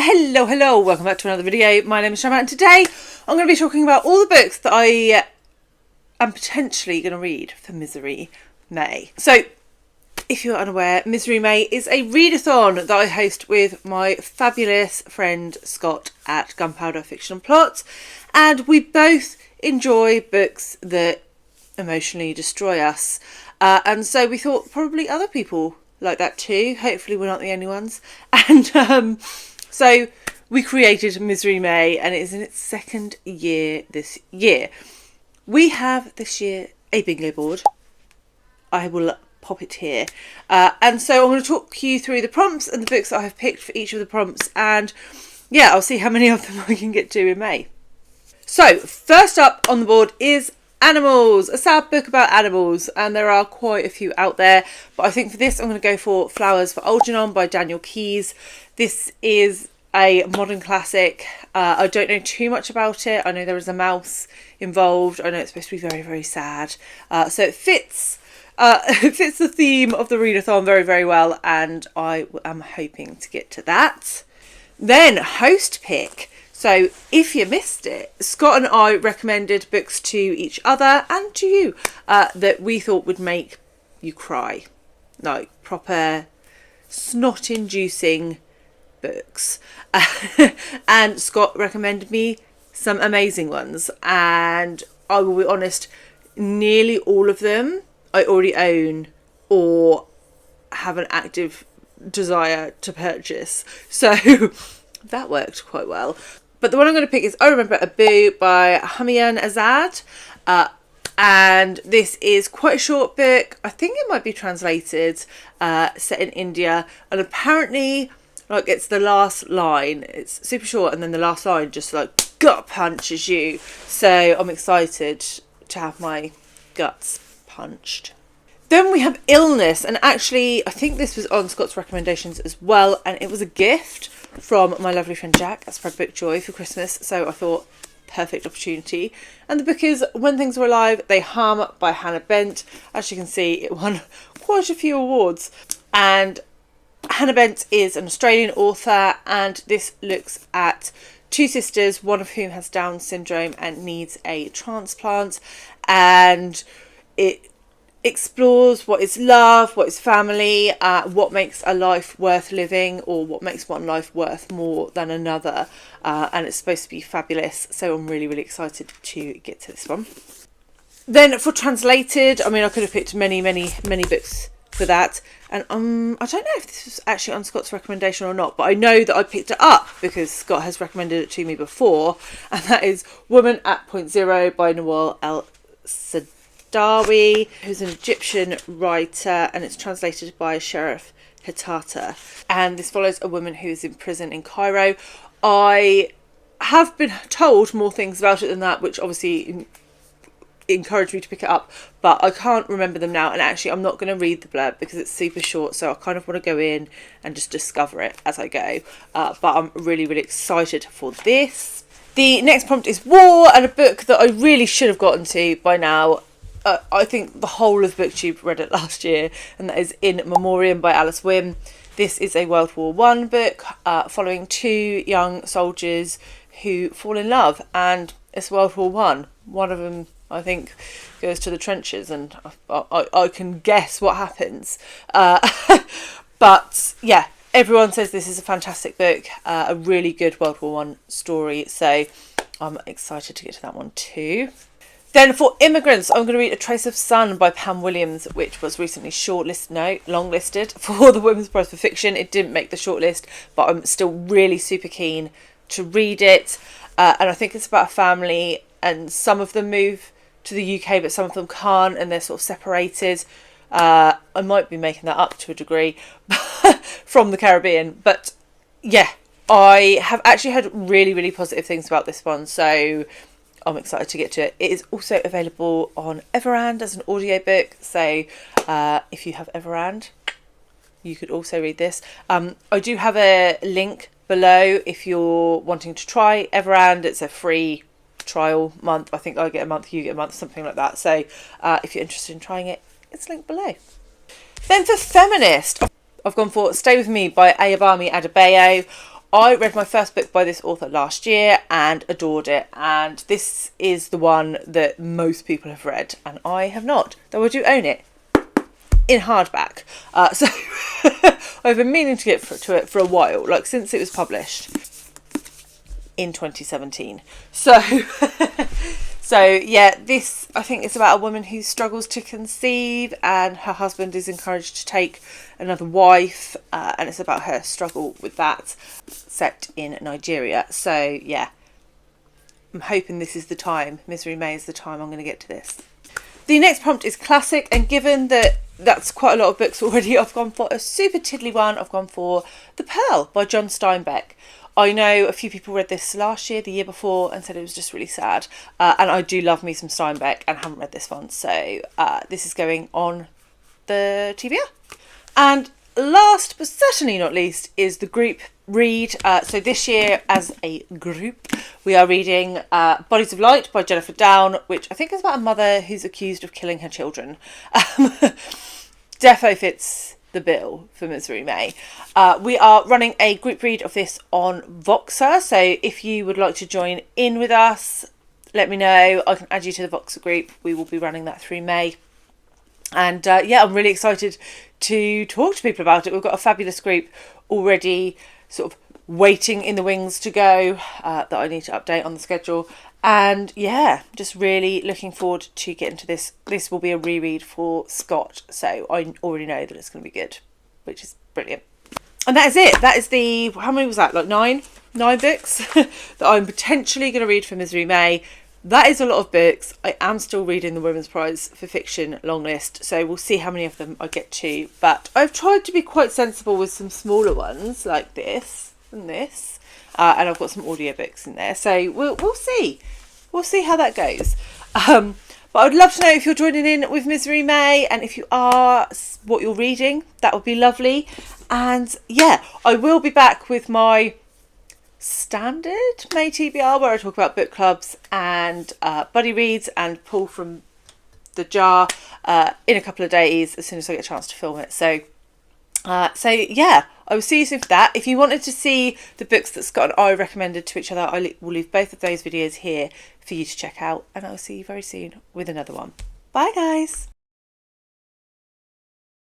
Hello, welcome back to another video. My name is Shamma and today I'm going to be talking about all the books that I am potentially going to read for Misery May. So, if you're unaware, Misery May is a readathon that I host with my fabulous friend Scott at Gunpowder Fiction and Plot, and we both enjoy books that emotionally destroy us, and so we thought probably other people like that too. Hopefully we're not the only ones. And so we created Misery May, and it is in its second year this year. We have this year a bingo board. I will pop it here. And so I'm going to talk you through the prompts and the books that I have picked for each of the prompts. And yeah, I'll see how many of them I can get to in May. So first up on the board is Animals, a sad book about animals, and there are quite a few out there, but I think for this I'm going to go for Flowers for Algernon by Daniel Keyes. This is a modern classic. I don't know too much about it. I know there is a mouse involved. I know it's supposed to be very, very sad. So it fits the theme of the readathon very, very well, and I am hoping to get to that. Then host pick. So if you missed it, Scott and I recommended books to each other and to you that we thought would make you cry. Like proper snot-inducing books. And Scott recommended me some amazing ones. And I will be honest, nearly all of them I already own or have an active desire to purchase. So that worked quite well. But the one I'm going to pick is I Remember Abbu by Humayun Azad. And this is quite a short book. I think it might be translated, set in India. And apparently, like, it's the last line. It's super short, and then the last line just, like, gut punches you. So I'm excited to have my guts punched. Then we have Illness, and actually I think this was on Scott's recommendations as well, and it was a gift from my lovely friend Jack at Spread Book Joy for Christmas, so I thought perfect opportunity. And the book is When Things Were Alive, They Hum by Hannah Bent. As you can see, it won quite a few awards, and Hannah Bent is an Australian author, and this looks at two sisters, one of whom has Down syndrome and needs a transplant, and it explores what is love, what is family, what makes a life worth living, or what makes one life worth more than another, and it's supposed to be fabulous, so I'm really, really excited to get to this one. Then for translated, I mean, I could have picked many books for that, and I don't know if this was actually on Scott's recommendation or not, but I know that I picked it up because Scott has recommended it to me before, and that is Woman at Point Zero by Nawal Saadawi, who's an Egyptian writer, and it's translated by Sherif, Hatata. And this follows a woman who is in prison in Cairo. I have been told more things about it than that, which obviously encouraged me to pick it up, but I can't remember them now, and actually I'm not going to read the blurb because it's super short, so I kind of want to go in and just discover it as I go, but I'm really, really excited for this. The next prompt is War, and a book that I really should have gotten to by now. I think the whole of BookTube read it last year, and that is In Memoriam by Winn. This is a World War I book following two young soldiers who fall in love, and it's World War I. One of them, I think, goes to the trenches, and I can guess what happens. But yeah, everyone says this is a fantastic book, a really good World War I story, so I'm excited to get to that one too. Then for Immigrants, I'm going to read A Trace of Sun by Pam Williams, which was recently longlisted for the Women's Prize for Fiction. It didn't make the shortlist, but I'm still really super keen to read it. And I think it's about a family, and some of them move to the UK, but some of them can't, and they're sort of separated. I might be making that up to a degree from the Caribbean, but yeah, I have actually heard really, really positive things about this one, so I'm excited to get to it. It is also available on Everand as an audiobook, so if you have Everand, you could also read this. I do have a link below if you're wanting to try Everand. It's a free trial month. I think I get a month, you get a month, something like that. So if you're interested in trying it, it's linked below. Then for Feminist, I've gone for Stay With Me by Ayobami Adebayo. I read my first book by this author last year and adored it, and this is the one that most people have read and I have not, though I do own it in hardback. So I've been meaning to get to it for a while, like since it was published in 2017. So so yeah, this, I think it's about a woman who struggles to conceive and her husband is encouraged to take another wife, and it's about her struggle with that, set in Nigeria. So yeah, I'm hoping this is the time, Misery May is the time I'm going to get to this. The next prompt is classic, and given that that's quite a lot of books already, I've gone for a super tiddly one. I've gone for The Pearl by John Steinbeck. I know a few people read this last year, the year before, and said it was just really sad. And I do love me some Steinbeck and haven't read this one. So this is going on the TBR. And last but certainly not least is the group read. So this year as a group, we are reading Bodies of Light by Jennifer Down, which I think is about a mother who's accused of killing her children. Defo fits the bill for Misery May. We are running a group read of this on Voxer, so if you would like to join in with us, let me know. I can add you to the Voxer group. We will be running that through May. And yeah, I'm really excited to talk to people about it. We've got a fabulous group already sort of waiting in the wings to go, that I need to update on the schedule. And yeah, just really looking forward to getting to this. This will be a reread for Scott, so I already know that it's going to be good, which is brilliant. And that is it. That is the, how many was that? Like nine books that I'm potentially going to read for Misery May. That is a lot of books. I am still reading the Women's Prize for Fiction long list, so we'll see how many of them I get to. But I've tried to be quite sensible with some smaller ones like this and this. And I've got some audiobooks in there, so we'll see. We'll see how that goes. But I'd love to know if you're joining in with Misery May, and if you are, what you're reading. That would be lovely. And yeah, I will be back with my standard May TBR, where I talk about book clubs and buddy reads and pull from the jar in a couple of days as soon as I get a chance to film it. So yeah, I will see you soon for that. If you wanted to see the books that Scott and I recommended to each other, I will leave both of those videos here for you to check out, and I will see you very soon with another one. Bye guys.